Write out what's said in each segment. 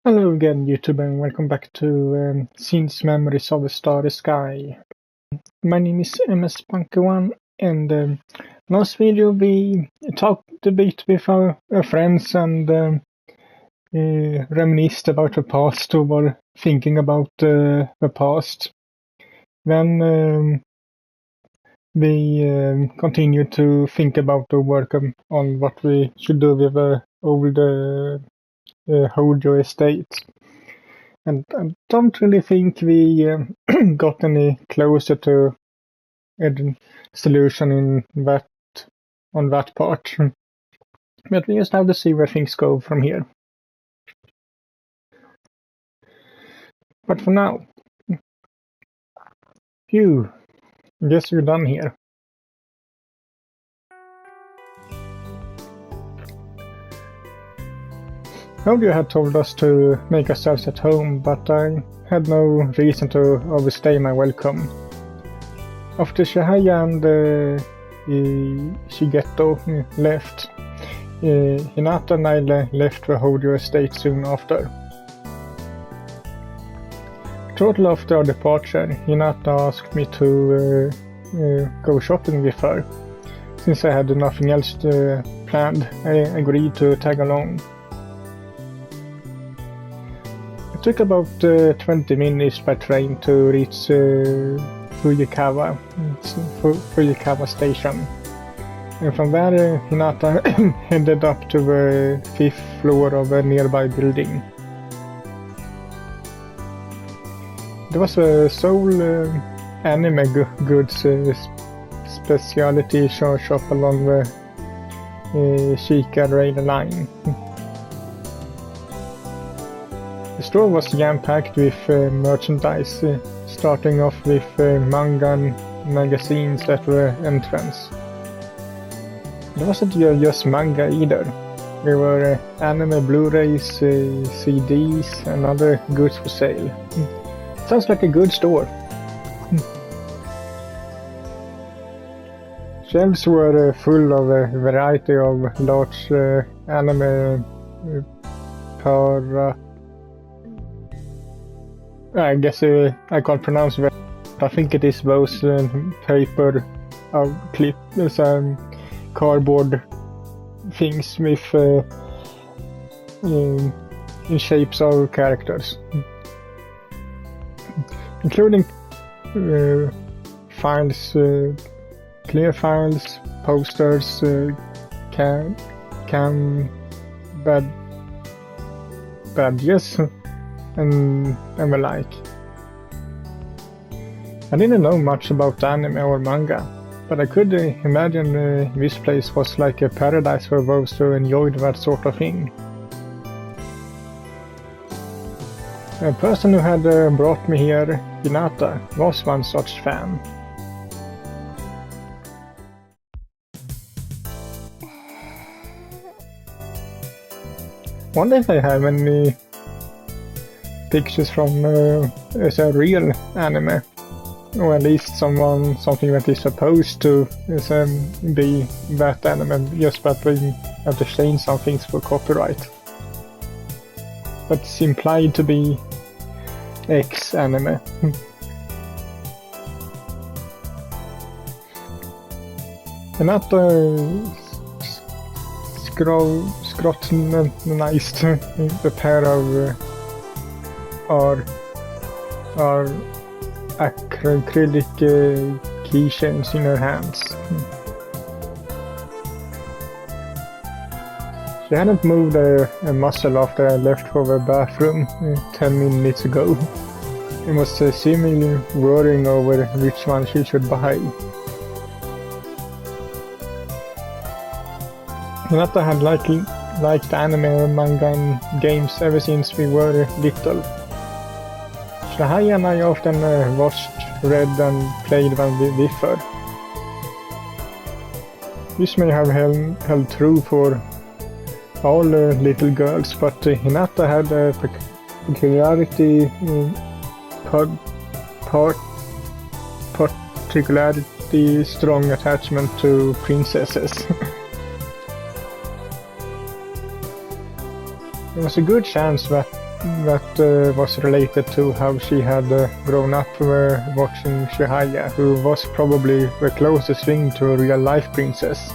Hello again, YouTube, and welcome back to Scenes Memories of a Starry Sky. My name is MS-Punker1, and last video we talked a bit with our friends and reminisced about the past, or were thinking about the past. Then we continued to think about the work on what we should do with the old Hojo estate. And I don't really think we got any closer to a solution on that part. But we just have to see where things go from here. But for now, phew, I guess we're done here. Hojo had told us to make ourselves at home, but I had no reason to overstay my welcome. After Shahaya and Shigeto left, Hinata and I left the Hojo estate soon after. Shortly after our departure, Hinata asked me to go shopping with her. Since I had nothing else planned, I agreed to tag along. It took about 20 minutes by train to reach Fujikawa station. And from there, Hinata headed up to the 5th floor of a nearby building. There was a Seoul anime goods specialty shop along the Shika rail line. The store was jam-packed with merchandise, starting off with manga and magazines at the entrance. There wasn't just manga either. There were anime Blu-rays, CDs and other goods for sale. Sounds like a good store. Shelves were full of a variety of large anime I guess I can't pronounce that. I think it is those paper clips and cardboard things with in shapes of characters, including files, clear files, posters, badges, and the like. I didn't know much about anime or manga, but I could imagine this place was like a paradise for those who enjoyed that sort of thing. A person who had brought me here, Hinata, was one such fan. Wonder if I have any pictures from a real anime, or at least something that is supposed to be that anime, just that we have to change some things for copyright. But it's implied to be X anime. Hinata scrutinized the pair of our acrylic keychains in her hands. She hadn't moved a muscle after I left for the bathroom 10 minutes ago, and was seemingly worrying over which one she should buy. Hinata had liked anime, manga and games ever since we were little. Shahaya and I often watched, read and played with her. This may have held true for all little girls, but Hinata had a particularly strong attachment to princesses. There was a good chance that that was related to how she had grown up watching Shihaya, who was probably the closest thing to a real-life princess.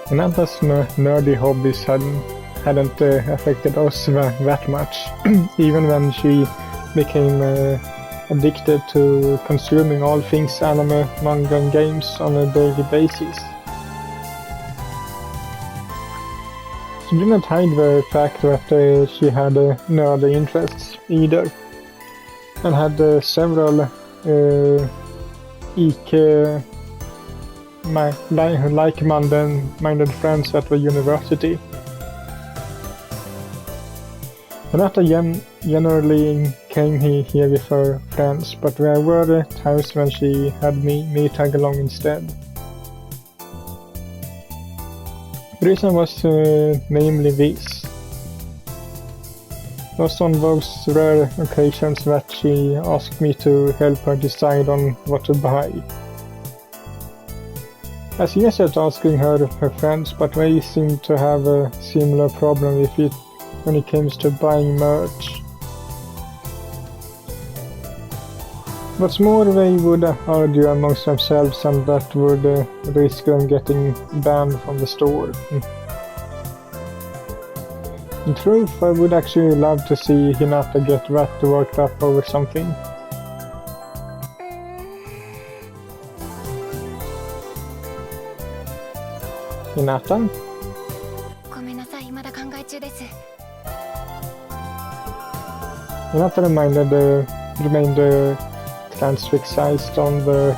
Hinata's nerdy hobbies hadn't affected us that much, even when she became addicted to consuming all things anime, manga and games on a daily basis. She didn't hide the fact that she had nerdy interests either, and had several like-minded friends at the university. Hinata generally came here with her friends, but there were times when she had me tag along instead. The reason was namely this. It was on those rare occasions that she asked me to help her decide on what to buy. I suggested asking her friends, but they seemed to have a similar problem with it when it comes to buying merch. What's more, they would argue amongst themselves, and that would risk them getting banned from the store. In truth, I would actually love to see Hinata get that worked up over something. Hinata? Hinata remained transfixed on the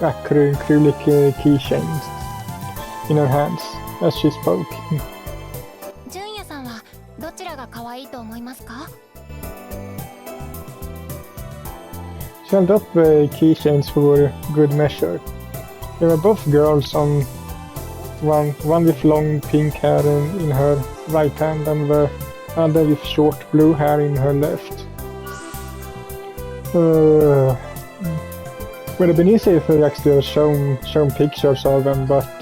acrylic keychains in her hands as she spoke. She held up the keychains for good measure. They were both girls, on one with long pink hair in her right hand and the other with short blue hair in her left. Would have been easy if I actually had shown pictures of them, but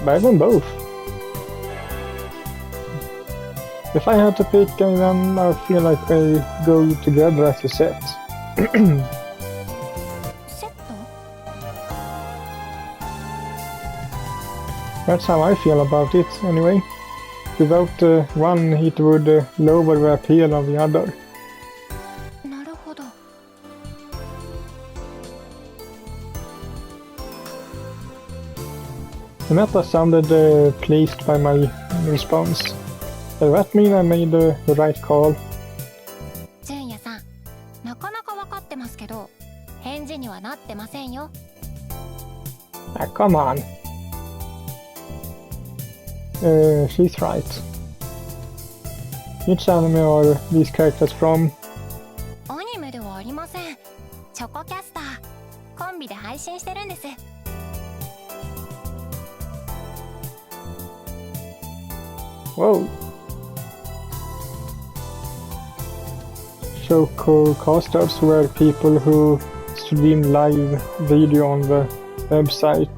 buy them both. If I had to pick, then I feel like they go together as a set. That's how I feel about it, anyway. Without one, it would lower the appeal of the other. Hinata sounded pleased by my response. Does that mean I made the right call? Ah, come on. She's right. Which anime are these characters from? Whoa. Showcasters were people who stream live video on the website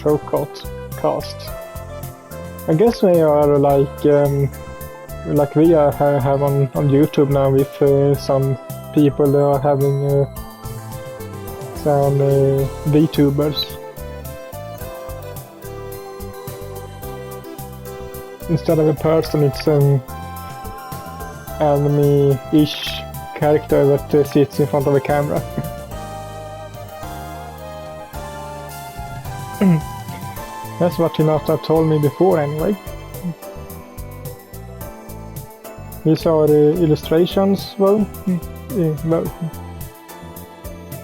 Showcast. I guess they are like we have on YouTube now, with some people that are having some VTubers. Instead of a person, it's an anime-ish character that sits in front of a camera. That's what Hinata told me before, anyway. These are illustrations, though.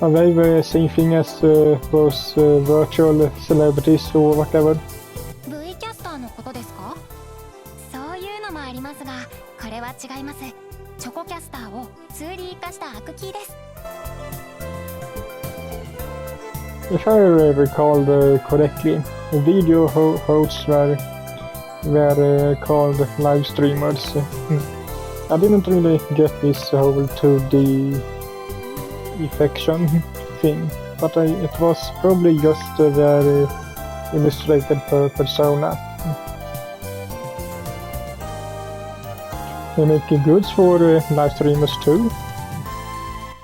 Are they the same thing as those virtual celebrities or whatever? If I recall correctly, the video hosts were called live streamers. I didn't really get this whole 2D affection thing, but it was probably just their illustrated persona. They make goods for live streamers too.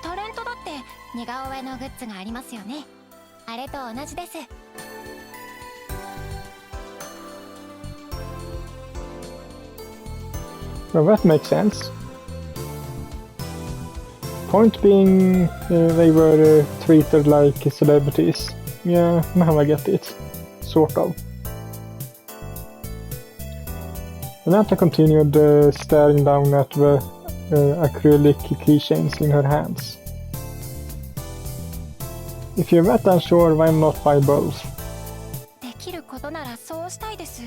トレントだって似顔絵のグッズがありますよね。あれと同じです。Well, that makes sense. Point being, they were treated like celebrities. Yeah, now I get it. Sort of. Hinata continued staring down at the acrylic keychains in her hands. If you're that unsure, why not buy both? できることならそうしたいです。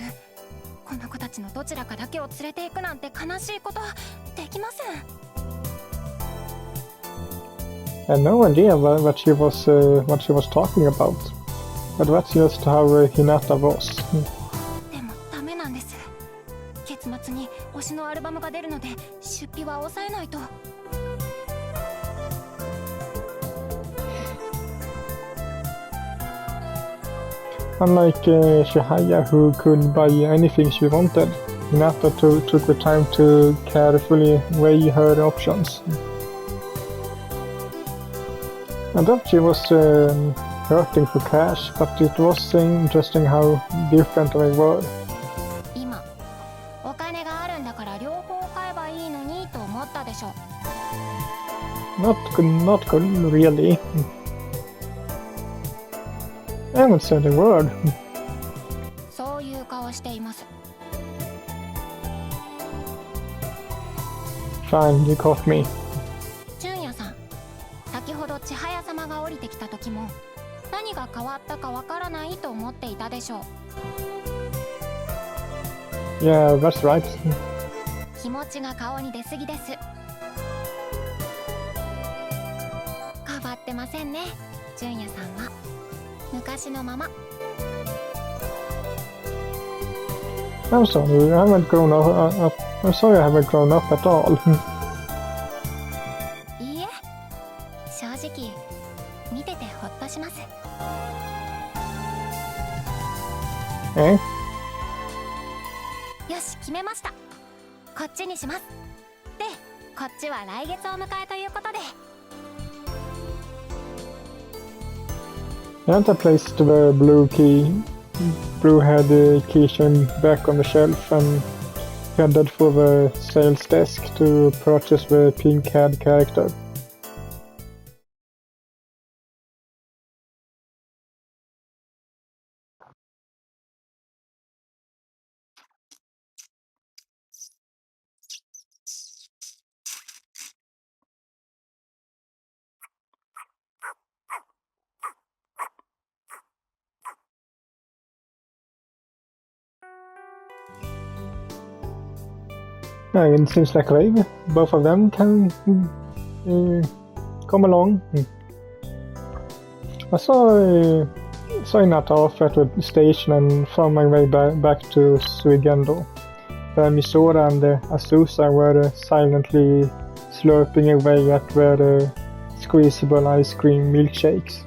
この子たちのどちらかだけを連れて行くなんて悲しいことできません。I had no idea what she was talking about, but that's just how Hinata was. でもダメなんです。結末に推しのアルバムが出るので出費は抑えないと。Unlike Shihaya, who could buy anything she wanted, Hinata took the time to carefully weigh her options. I thought she was hurting for cash, but it was interesting how different they were. 今、お金があるんだから両方買えばいいのにと思ったでしょ。Not really. I haven't said a word. そういう顔しています。Fine, you caught me. 純也さん、先ほど千早様が降りてきた時も何が変わったかわからないと思っていたでしょう。Yeah, that's right. 気持ちが顔に出すぎです。変わってませんね、純也さんは。昔のまま。I'm sorry, I haven't grown up. I'm sorry, I haven't grown up at all. いいえ、正直見ててほっとします。Eh? よし、決めました。こっちにします。で、こっちは来月を迎えということで。Hinata placed the blue-head keychain back on the shelf and headed for the sales desk to purchase the pink-haired character. It seems like both of them can come along. I saw Hinata off at the station and found my way back to Suigendo, where Misora and Azusa were silently slurping away at their squeezable ice cream milkshakes.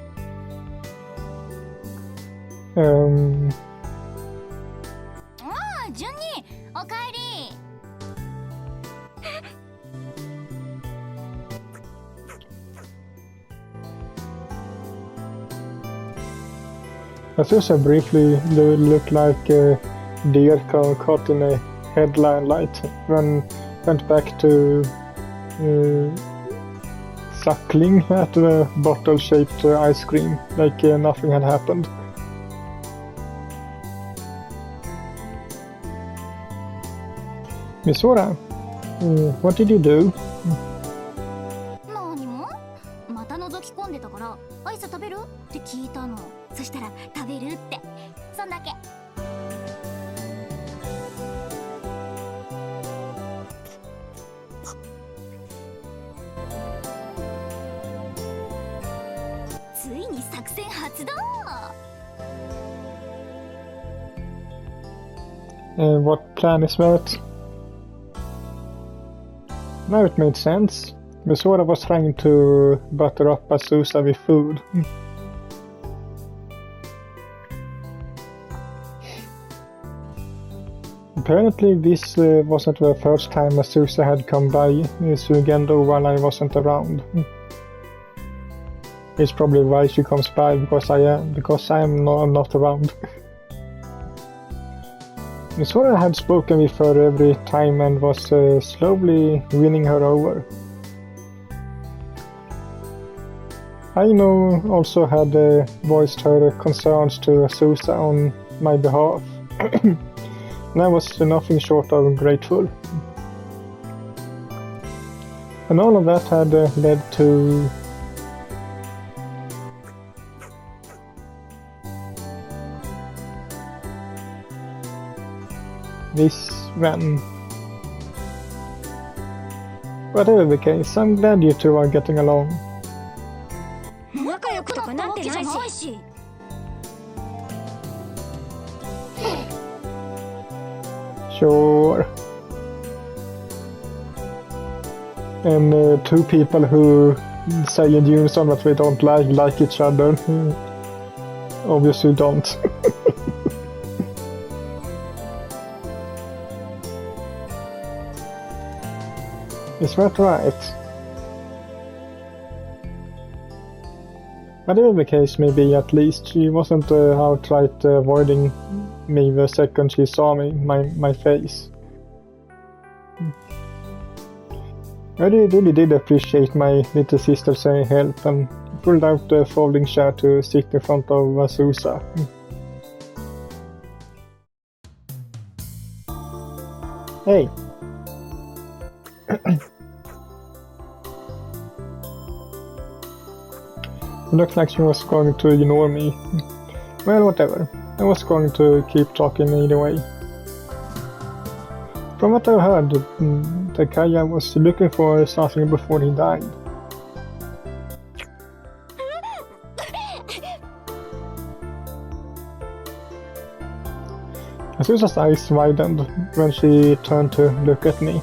Azusa briefly looked like a deer caught in a headlight, then went back to suckling at the bottle-shaped ice cream like nothing had happened. Misora, what did you do? 何も？また覗き込んでたからアイス食べるって聞いたの。そしたら食べるって、そんだけ。ついに作戦発動。What plan is that? Now it made sense. Misora was trying to butter up Azusa with food. Apparently this wasn't the first time Azusa had come by Sugendo while I wasn't around. It's probably why she comes by, because I am not around. Misora had spoken with her every time and was slowly winning her over. Aino also had voiced her concerns to Azusa on my behalf, and I was nothing short of grateful. And all of that had led to this when. Whatever the case, I'm glad you two are getting along. Sure. And two people who say in unison that we don't like each other obviously don't. Is that right? Whatever the case may be, at least she wasn't outright avoiding me the second she saw my face. I really did appreciate my little sister saying help and pulled out the folding chair to sit in front of Azusa. Hey. It looked like she was going to ignore me. Well, whatever. I was going to keep talking anyway. From what I heard, Takaya was looking for something before he died. Azusa's eyes widened when she turned to look at me.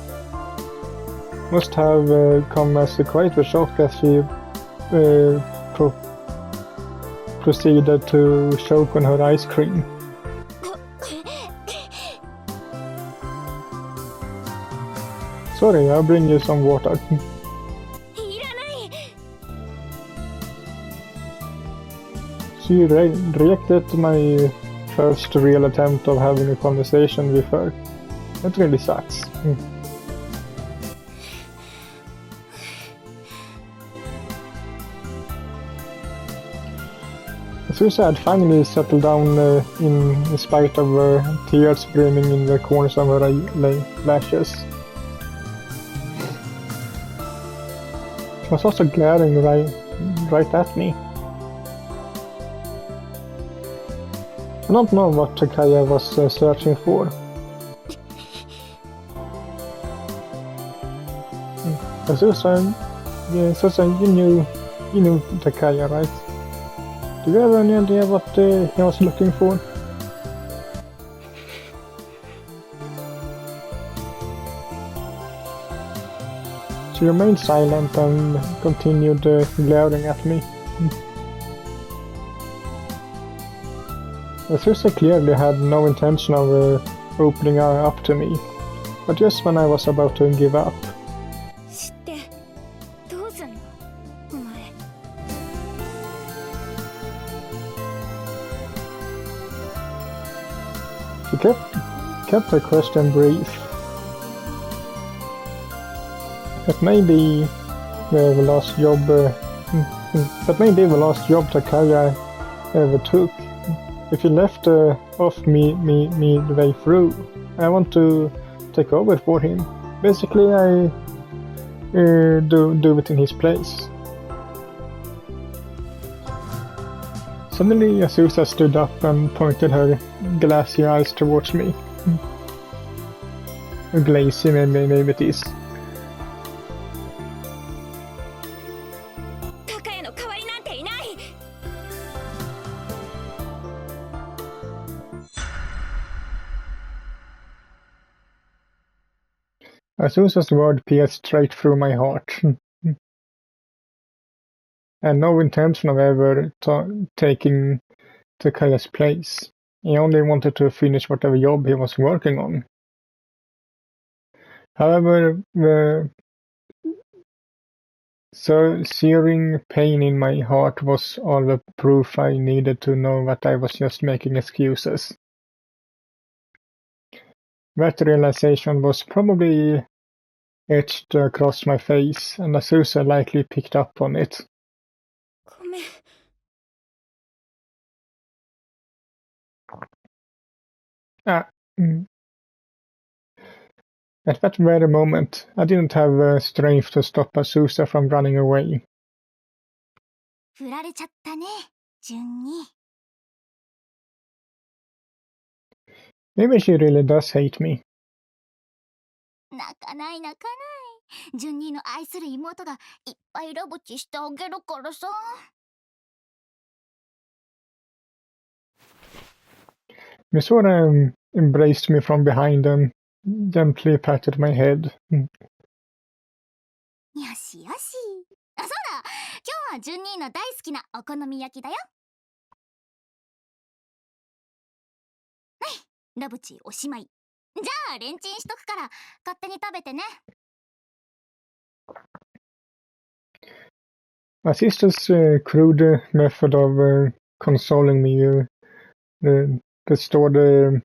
Must have come as quite a shock as she proceeded to choke on her ice cream. Sorry, I'll bring you some water. She rejected my first real attempt of having a conversation with her. It really sucks. Azusa had finally settled down in spite of her tears brimming in the corners of her lashes. She was also glaring right at me. I don't know what Takaya was searching for. Azusa, you knew Takaya, right? Do you have any idea what he was looking for? She remained silent and continued glaring at me. Azusa clearly had no intention of opening her up to me, but just when I was about to give up. She kept her question brief. That may be the last job. That may be the last job Takaya ever took. If he left off me the way through, I want to take over for him. Basically, I do it in his place. Suddenly, Azusa stood up and pointed her glassy eyes towards me. Glazy, maybe it is. Azusa's word pierced straight through my heart. and no intention of ever taking Takaya's place. He only wanted to finish whatever job he was working on. However, the searing pain in my heart was all the proof I needed to know that I was just making excuses. That realization was probably etched across my face, and Azusa likely picked up on it. ごめん。At that very moment, I didn't have the strength to stop Azusa from running away. 振られちゃったね、順に。 Maybe she really does hate me. 泣かない泣かない。順にの愛する妹がいっぱいラブチしてあげるからさ。Misora embraced me from behind and gently patted my head. よしよし。あ、そうだ。今日は順にの大好きなお好み焼きだよ。はい、ラブチおしまい。じゃあレンチンしとくから勝手に食べてね。My sister's crude method of consoling me restored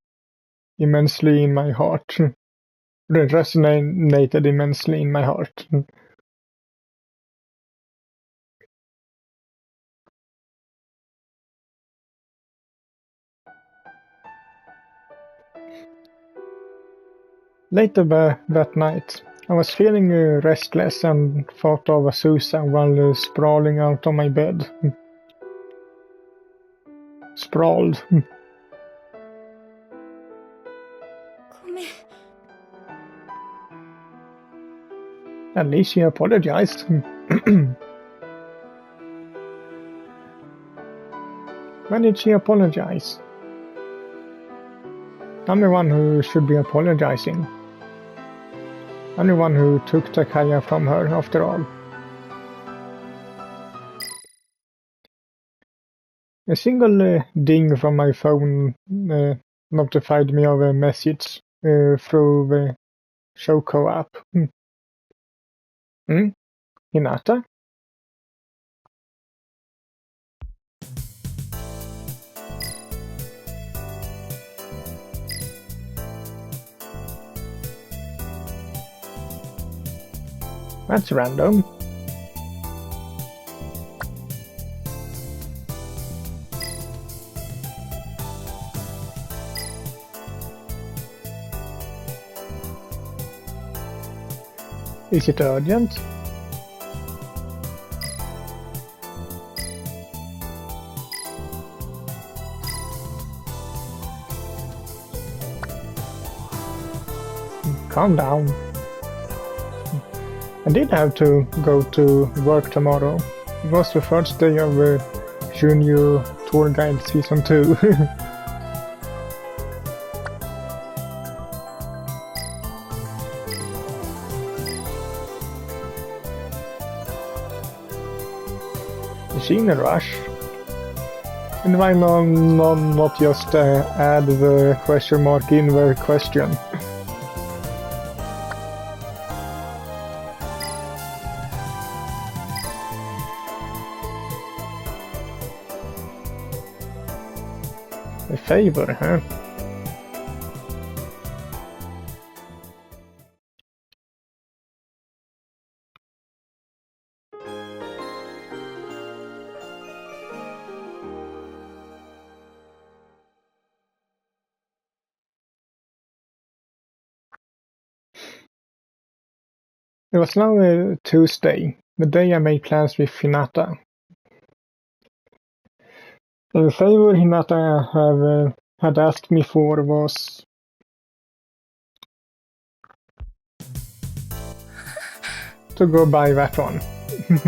immensely in my heart. Resonated immensely in my heart. Later that night, I was feeling restless and thought of Azusa while sprawling out on my bed. Sprawled. ごめん。 At least she apologized. When did she apologize? I'm the one who should be apologizing. I'm the one who took Takaya from her, after all. A single ding from my phone notified me of a message through the Shoko app. Hinata? That's random. Is it urgent? Calm down. I did have to go to work tomorrow. It was the first day of Junior Tour Guide Season 2. Is she in a rush? And why not just add the question mark in the question? A favor, huh? It was now Tuesday, the day I made plans with Hinata. The favor Hinata had asked me for was to go buy that one. 残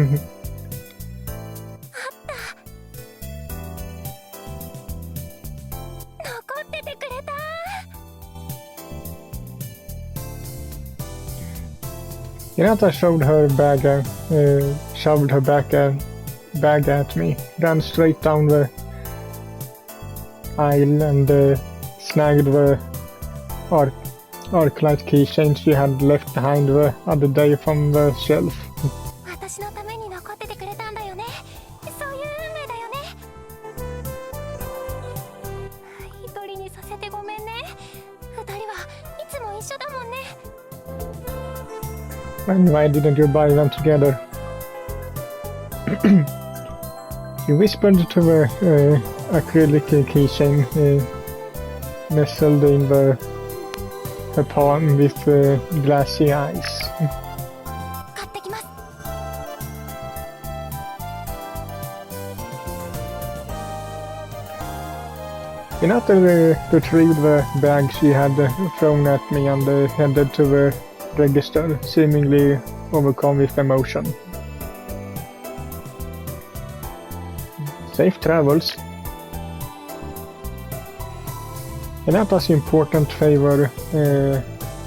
っててくれた。 Hinata shoved her bag bag at me, ran straight down the aisle and snagged the arclight keychain she had left behind the other day from the shelf. 私のために残っててくれたんだよね。そういう運命だよね。一人にさせてごめんね。二人はいつも一緒だもんね。And why didn't you buy them together? He whispered to the acrylic keychain nestled in her palm with glassy eyes. 買ってきます。Hinata retrieved the bag she had thrown at me and headed to the register, seemingly overcome with emotion. Safe travels. Hinata's important favor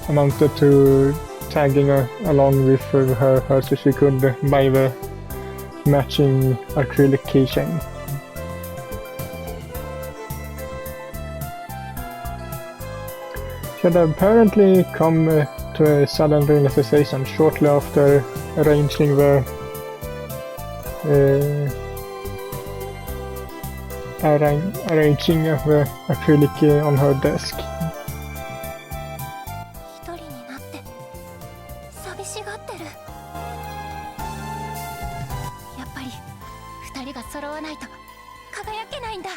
amounted to tagging along with her so she could buy the matching acrylic keychain. She had apparently come to a sudden realization shortly after arranging the acrylic on her desk. 一人になって寂しがってる。やっぱり二人が揃わないと輝けないんだ。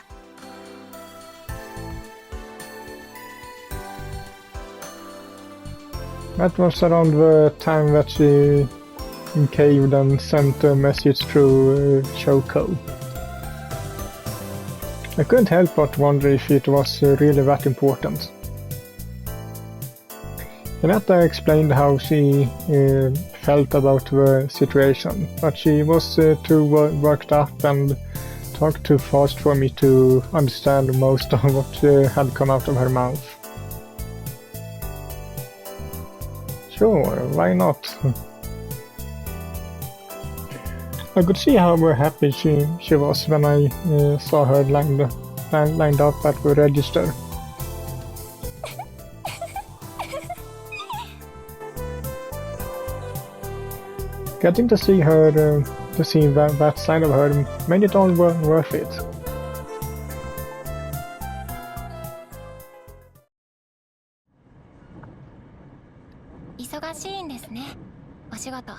That was around the time that she caved and sent a message through Choco. I couldn't help but wonder if it was really that important. Hinata explained how she felt about the situation, but she was too worked up and talked too fast for me to understand most of what had come out of her mouth. Sure, why not? I could see how happy she was when I saw her lined up at the register. Getting to see her, to see that side of her, made it all worth it. 忙しいんですね。お仕事。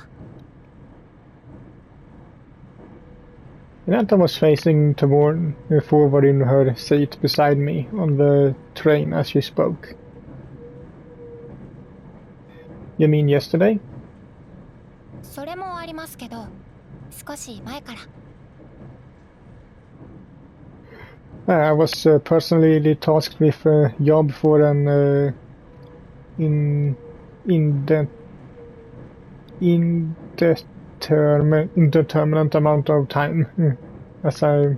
Hinata was facing forward in her seat beside me on the train as she spoke. You mean yesterday? それもありますけど、少し前から。I was personally tasked with a job for an indeterminate amount of time as a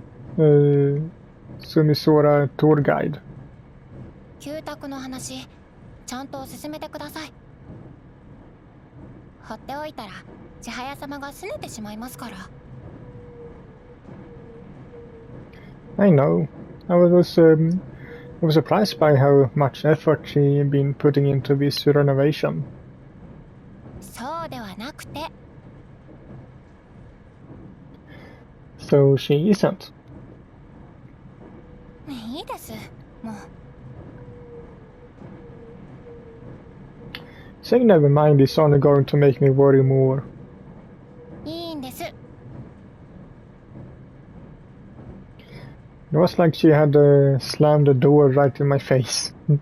Sumisora tour guide. 旧宅の話、ちゃんと進めてください。放っておいたら千早様が拗ねてしまいますから。I know. I was surprised by how much effort she'd been putting into this renovation. そうではなくて。So she isn't. いいです、もう。Saying never mind is only going to make me worry more. いいんです。It was like she had slammed the door right in my face. It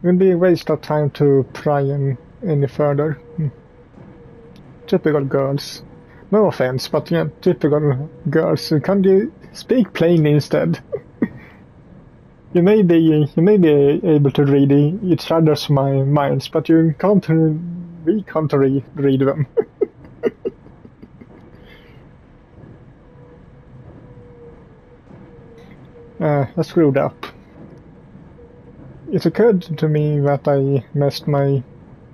would be a waste of time to pry any further. Typical girls. No offense, but yeah, typical girls. Can't you speak plainly instead? You may be able to read each other's minds, but we can't read them. I screwed up. It occurred to me that I messed my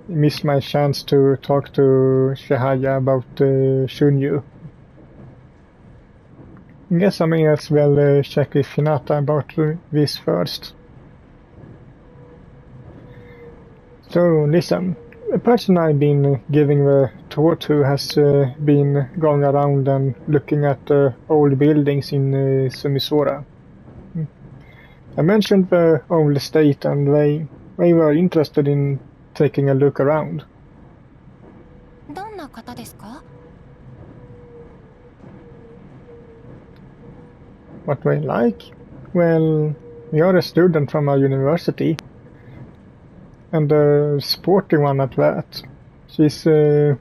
missed my chance to talk to Chihaya about Shunyu. Guess I may as well check with Hinata about this first. So listen, the person I've been giving the tour to has been going around and looking at the old buildings in Sumisora. I mentioned the old estate and they were interested in taking a look around. どんな方ですか? What they like? Well, you're a student from a university. And a sporty one at that. She's a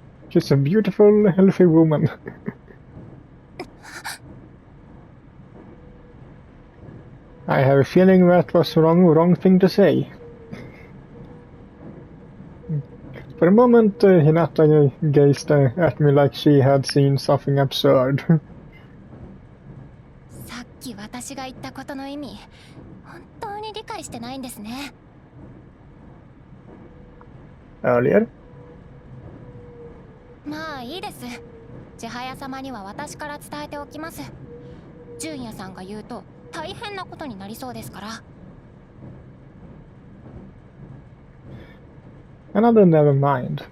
beautiful, healthy woman. I have a feeling that was wrong thing to say. For a moment, Hinata gazed at me like she had seen something absurd. さっき私が言ったことの意味、本当に理解してないんですね。Earlier? まあいいです。千早様には私から伝えておきます。純也さんが言うと大変なことになりそうですから。Another never mind.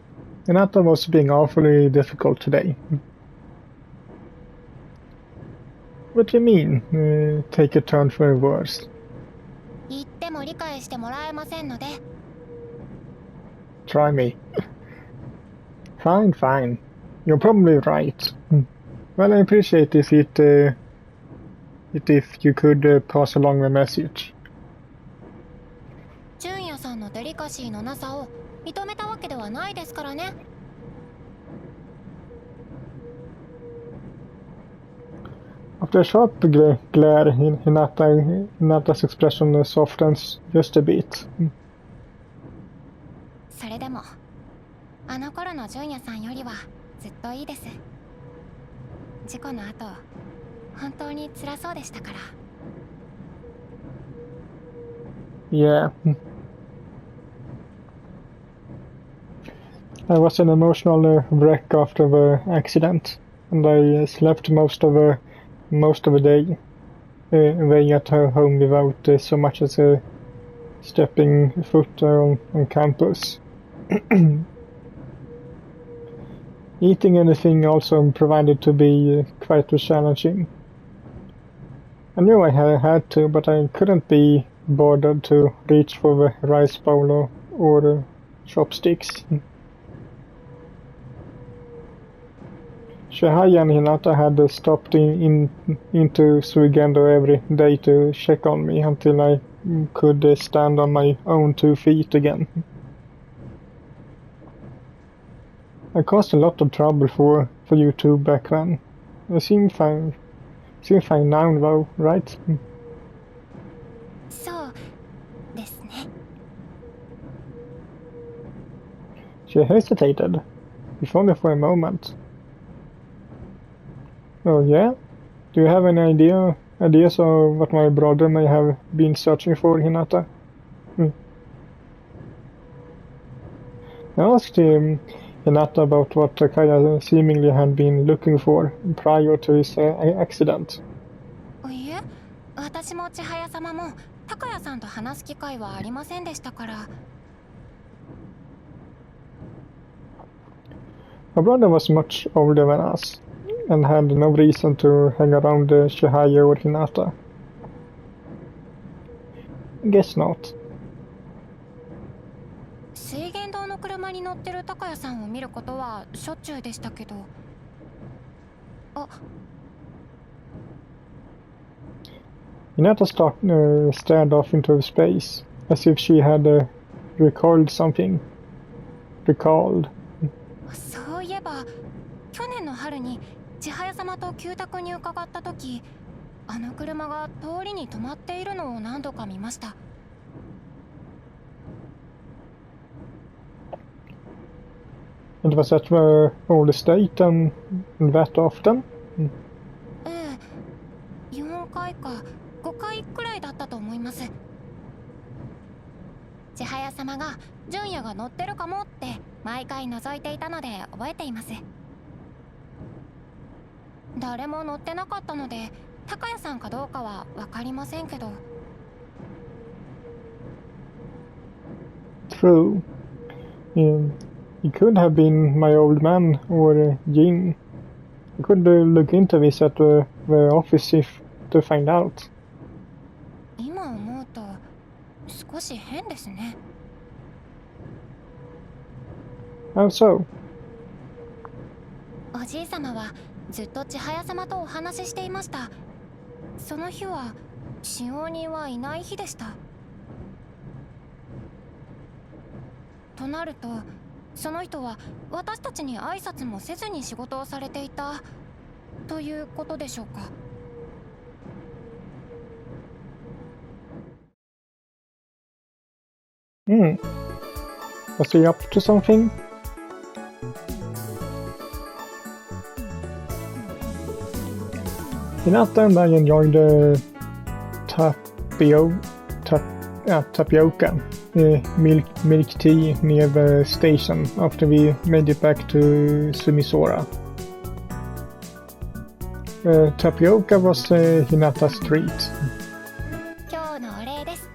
Hinata was being awfully difficult today. What do you mean, take a turn for the worse? 言っても理解してもらえませんので。Try me. Fine, fine. You're probably right. Well, I appreciate if you could pass along the message. 純也さんのデリカシーのなさを認めたわけではないですからね。After a sharp glare, Hinata's expression softens just a bit. それでもあの頃の純也さんよりはずっといいです。事故の後本当に辛そうでしたから。Yeah. I was an emotional wreck after the accident, and I slept most of the day away at her home without so much as stepping foot on campus. Eating anything also provided to be quite challenging. I knew I had to, but I couldn't be bothered to reach for the rice bowl or chopsticks. Chihaya and Hinata had stopped into Suigendo every day to check on me until I could stand on my own 2 feet again. I caused a lot of trouble for you two back then. I seem fine now though, right? そうですね。 She hesitated, if only for a moment. Oh yeah? Do you have any ideas of what my brother may have been searching for, Hinata? I asked Hinata about what Takaya seemingly had been looking for prior to his accident. いえ、私も千早様も高谷さんと話す機会はありませんでしたから。 My brother was much older than us, and had no reason to hang around Chihaya or Hinata. Guess not. 水源堂の車に乗ってる高谷さんを見ることはしょっちゅうでしたけど。あ。 Hinata stared off into space, as if she had recalled something. Recalled. そういえば去年の春に千早様と旧宅に伺った時、あの車が通りに止まっているのを何度か見ました。 It was at the old estate and that often? ええ、4回か5回くらいだったと思います。千早様が純也が乗ってるかもって毎回覗いていたので覚えています。誰も乗ってなかったので高谷さんかどうかは分かりませんけど。 True. It could have been my old man or Jin. I could look into this at the office if to find out. 今思うと少し変ですね。 How so? おじい様はずっと千早様とお話ししていました。その日は使用人はいない日でした。となるとその人は私たちに挨拶もせずに仕事をされていたということでしょうか。Was he up to something? Hinata and I enjoyed tapioca, milk tea near the station after we made it back to Sumisora. Tapioca was Hinata's treat. 今日のお礼です。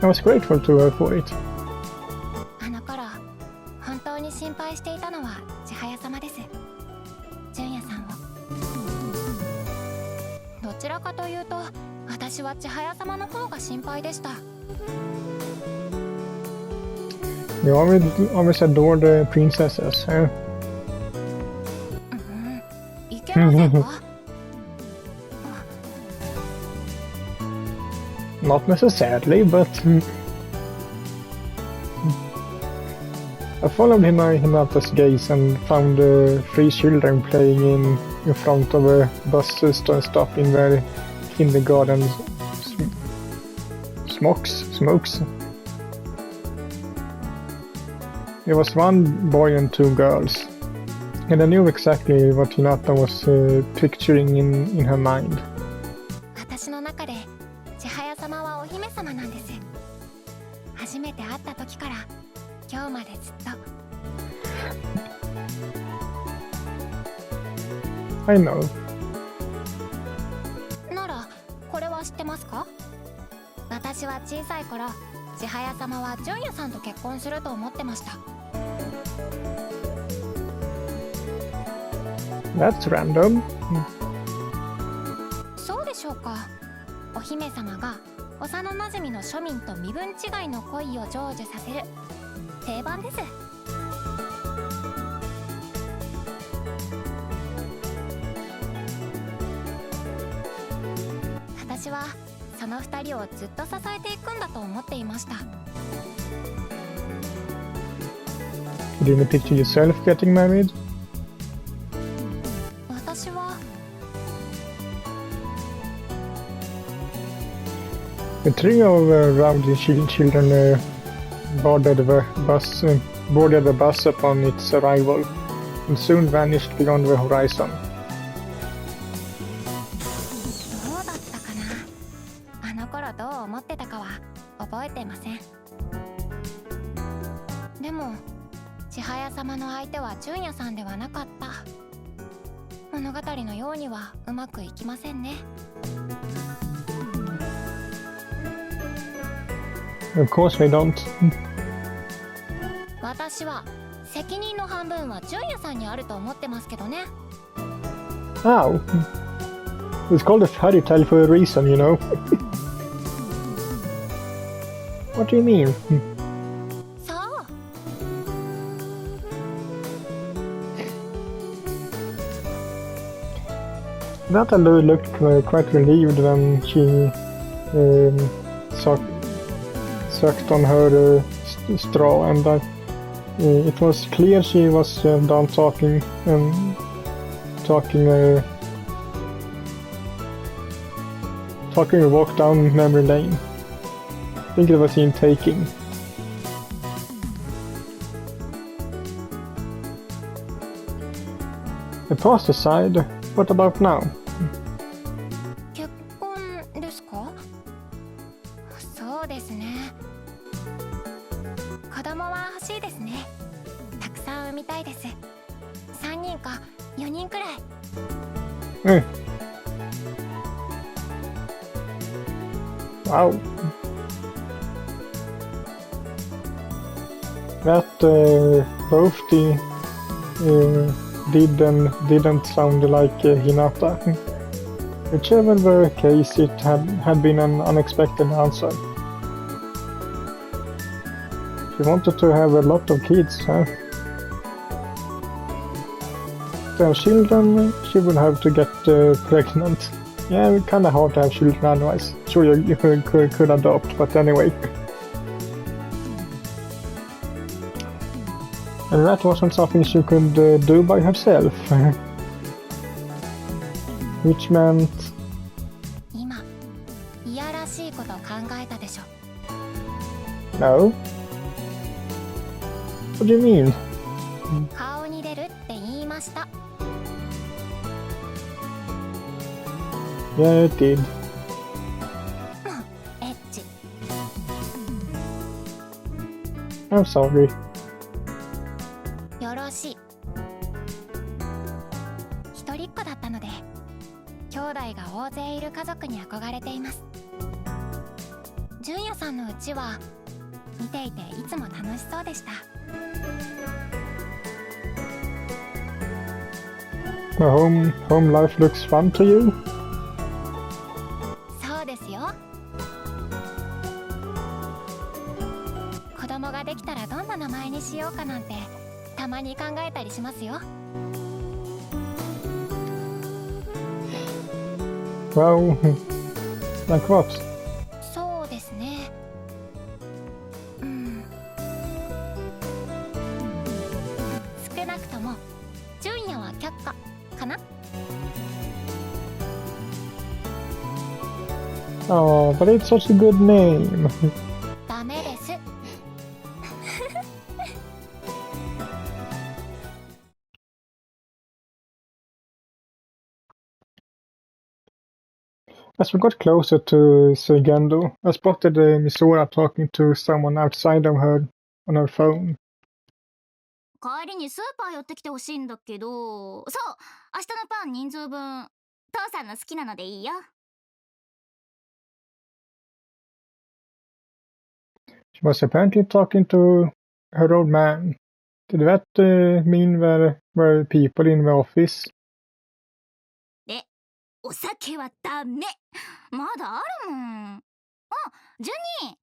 I was grateful to her for it. あの頃本当に心配していたのは千早様です。純也さんを。どちらかというと私は千早様の方が心配でした。 You always adored the princesses, huh? いけませんか？ Not necessarily, but I followed Hinata's gaze and found 3 children playing in front of a bus stop in their kindergarten smokes. There was 1 boy and 2 girls, and I knew exactly what Hinata was picturing in her mind. 私の中で千早様はお姫様なんです。初めて会った時から今日までずっと。 I know. ならこれは知ってますか？私は小さい頃千早様は純也さんと結婚すると思ってました。 That's random. そうでしょうか。お姫様が幼なじみの庶民と身分違いの恋を成就させる定番です。私はその2人をずっと支えていくんだと思っていました。 You didn't picture yourself getting married? 私は The three of rowdy children boarded the bus upon its arrival, and soon vanished beyond the horizon. どうだったかな。あの頃どう思ってたかは覚えてません。でも千早様の相手は純也さんではなかった。物語のようにはうまくいきませんね。 Of course they don't. 私は責任の半分は純也さんにあると思ってますけどね。 Ow. It's called a fairy tale for a reason, you know. What do you mean? そう。 Nata looked quite relieved when she sucked on her straw, and it was clear she was done talking and talking a walk down memory lane. I think it was in taking. I paused aside. What about now? 結婚ですか？そうですね。しいですね。たくさん産みたいです。3人か4人くらい。Wow. That both the did and didn't sound like Hinata. Whichever the case, it had been an unexpected answer. She wanted to have a lot of kids, huh? To have children, she would have to get pregnant. Yeah, kinda hard to have children otherwise. Sure, you could adopt, but anyway. And that wasn't something she could do by herself. Which meant... 今、いやらしいこと考えたでしょ。 No? What do you mean? 顔に出るって言いました。 Yeah, it did. エッチ。 I'm sorry. よろしい。一人っ子だったので、兄弟が大勢いる家族に憧れています。純也さんのうちは見ていていつも楽しそうでした。 The home life looks fun to you? そうですよ。子供ができたらどんな名前にしようかなんてたまに考えたりしますよ。 Well, like what? そうですね。少なくとも純也は却下かな。 Oh, but it's such a good name. ダメです。 As we got closer to Seigendo, I spotted Misora talking to someone outside of her on her phone. 帰りにスーパー寄ってきてほしいんだけど、そう、明日のパン人数分、父さんの好きなのでいいよ。 She was apparently talking to her old man. Did that mean there were people in the office? で、お酒はダメ。まだあるもん。あ、ジュニー。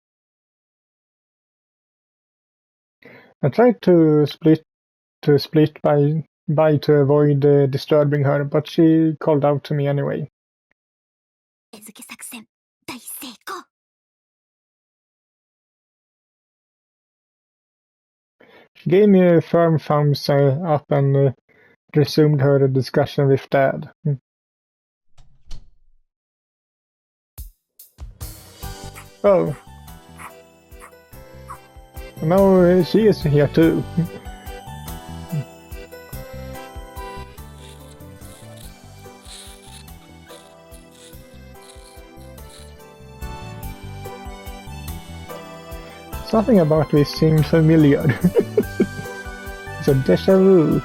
I tried to split by to avoid disturbing her, but she called out to me anyway. 餌付け作戦大成功。 She gave me a firm thumbs up and resumed her discussion with Dad. Oh. Now she is here too. Something about this seems familiar. It's a deja vu.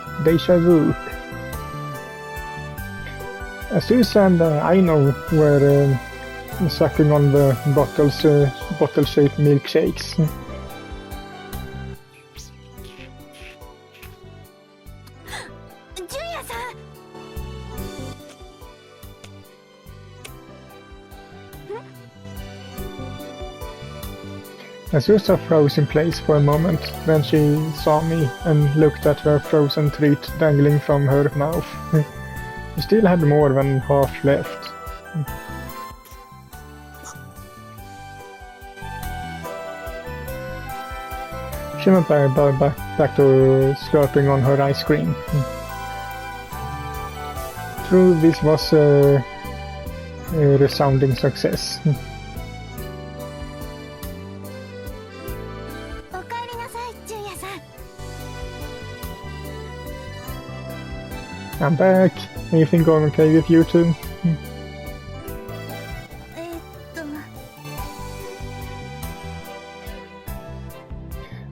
Susan and I know were sucking on the bottle-shaped milkshakes. ジュニアさん。 Azusa froze in place for a moment, then she saw me and looked at her frozen treat dangling from her mouth. She still had more than half left. She went back to slurping on her ice cream. True, this was a resounding success. おかえりなさい、ジュニアさん。 I'm back. Anything going okay with you two?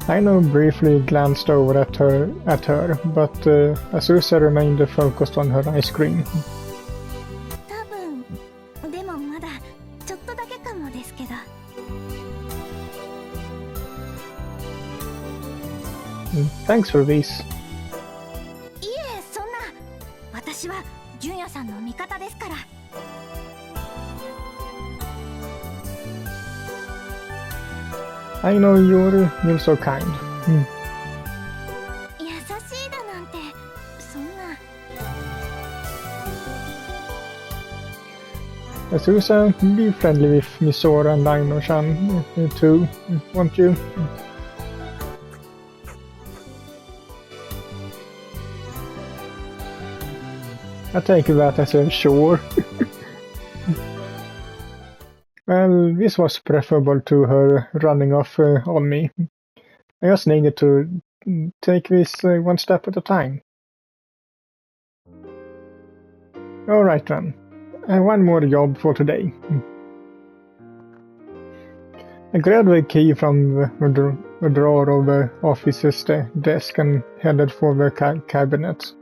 Aino briefly glanced over at her, but Azusa remained focused on her ice cream. 多分でもまだちょっとだけかもですけど。 Thanks for this. いえ、そんな。私は純也さんの味方ですから。 I know you're so kind. 優しいだなんて、そんな。 Azusa, be friendly with Misora and Aino-chan too, won't you? I take that as a sure. Well, this was preferable to her running off on me. I just needed to take this one step at a time. Alright then, one more job for today. I grabbed the key from the drawer of the officer's desk and headed for the cabinet.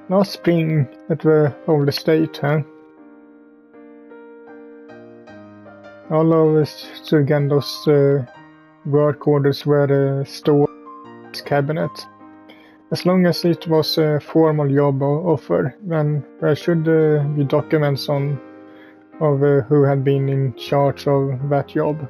Last spring at the old estate, huh? All of Surgendo's work orders were stored in his cabinet. As long as it was a formal job offer, then there should be documents of who had been in charge of that job.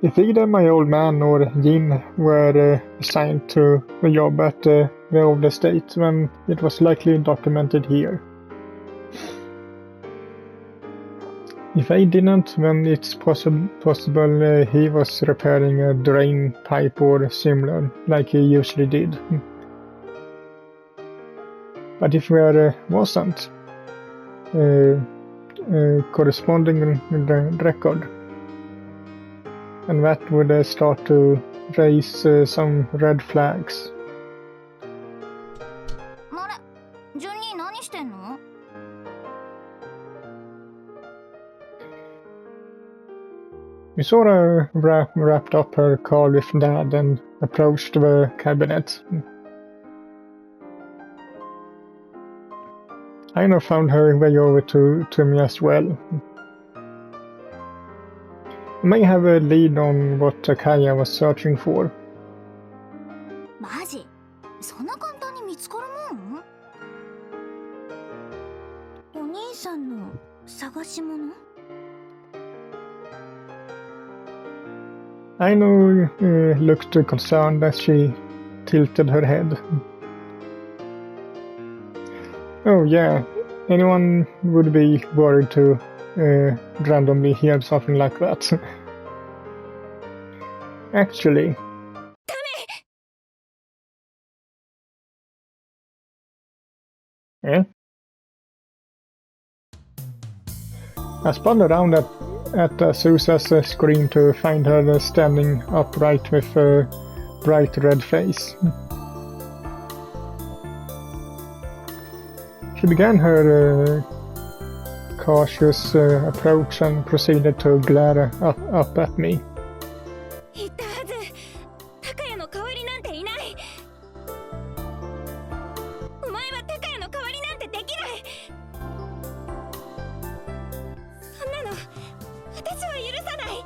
If either my old man or Jin were assigned to the job at the old estate, then it was likely documented here. If I didn't, then it's possible he was repairing a drain pipe or similar, like he usually did. But if there wasn't a corresponding record, and that would start to raise some red flags. あれ、順に何してんの? Misora wrapped up her call with Dad and approached the cabinet. Aino found her way over to me as well. I may have a lead on what Takaya was searching for. マジ? そんな簡単に見つかるもん? お兄さんの探し物? Aino looked concerned as she tilted her head. Oh yeah, anyone would be worried to randomly hear something like that. Actually... Eh? I spun around at Azusa's screen to find her standing upright with a bright red face. She began her cautious approach and proceeded to glare up at me. 言ったはず。高谷の代わりなんていない。お前は高谷の代わりなんてできない。そんなの私は許さない。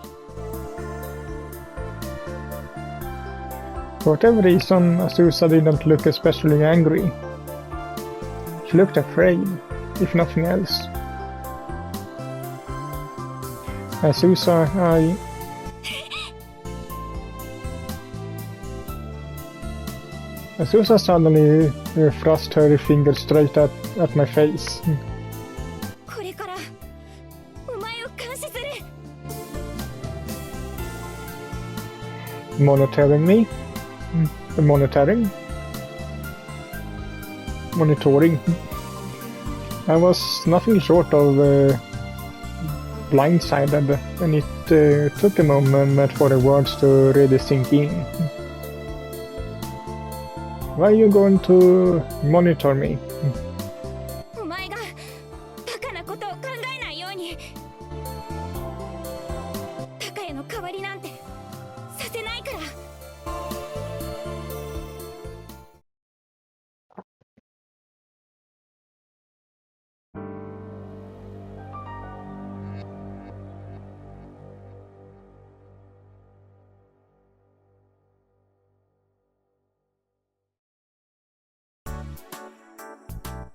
For whatever reason, Azusa didn't look especially angry. She looked afraid, if nothing else. Azusa, Azusa suddenly thrust her finger straight at my face. これからお前を監視する。 Monitoring me? Monitoring? Monitoring. I was nothing short of blindsided, and it took a moment for the words to really sink in. Why are you going to monitor me? お前がバカなことを考えないように。の代わりなんてさせないから。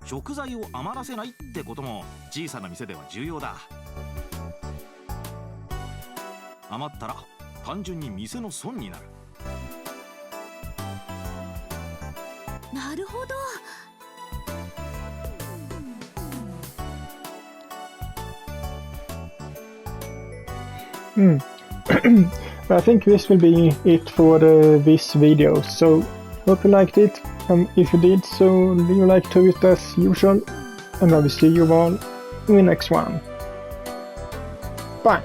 食材を余らせないってことも小さな店では重要だ。余ったら単純に店の損になる。なるほど。I think this will be it for this video, so hope you liked it. If you did, so leave a like to it as usual, and I will see you all in the next one. Bye!